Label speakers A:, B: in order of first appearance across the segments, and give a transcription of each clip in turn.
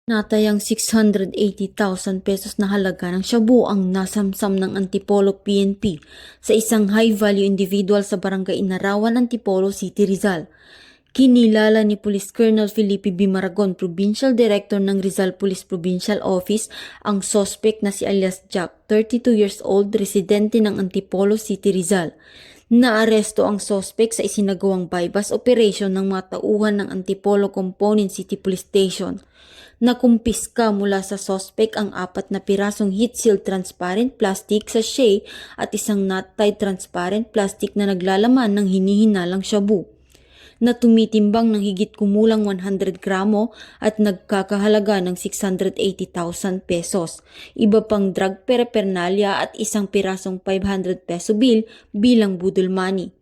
A: Natayang 680,000 pesos na halaga ng shabu ang nasamsam ng Antipolo PNP sa isang high-value individual sa Barangay Inarawan, Antipolo City, Rizal. Kinilala ni Police Colonel Felipe B. Maragon, Provincial Director ng Rizal Police Provincial Office, ang suspect na si alias Jack, 32 years old, residente ng Antipolo City, Rizal. Naaresto ang suspect sa isinagawang bypass operation ng mga tauhan ng Antipolo Component City Police Station. Nakumpiska mula sa suspect ang 4 na pirasong heat-sealed transparent plastic sachet at isang knot-tied transparent plastic na naglalaman ng hinihinalang shabu na tumitimbang ng higit kumulang 100 gramo at nagkakahalaga ng 680,000 pesos. Iba pang drug paraphernalia at isang pirasong 500 peso bill bilang budol money.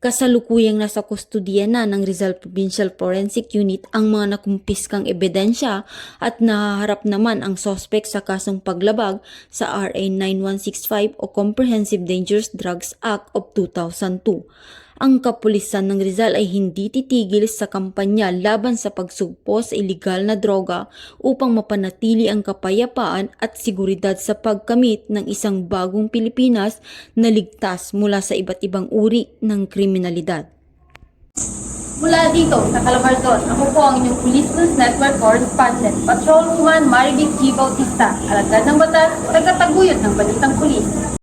A: Kasalukuyang nasa kustudiya na ng Rizal Provincial Forensic Unit ang mga nakumpiskang ebidensya at nahaharap naman ang suspect sa kasong paglabag sa RA 9165 o Comprehensive Dangerous Drugs Act of 2002. Ang kapulisan ng Rizal ay hindi titigil sa kampanya laban sa pagsugpo sa iligal na droga upang mapanatili ang kapayapaan at seguridad sa pagkamit ng isang bagong Pilipinas na ligtas mula sa iba't ibang uri ng kriminalidad.
B: Mula dito sa Calabarzon, ako po ang inyong Police News Network Correspondent, Patrolwoman Maribik G. Bautista, alagad ng batas, tagataguyod ng balitang pulis.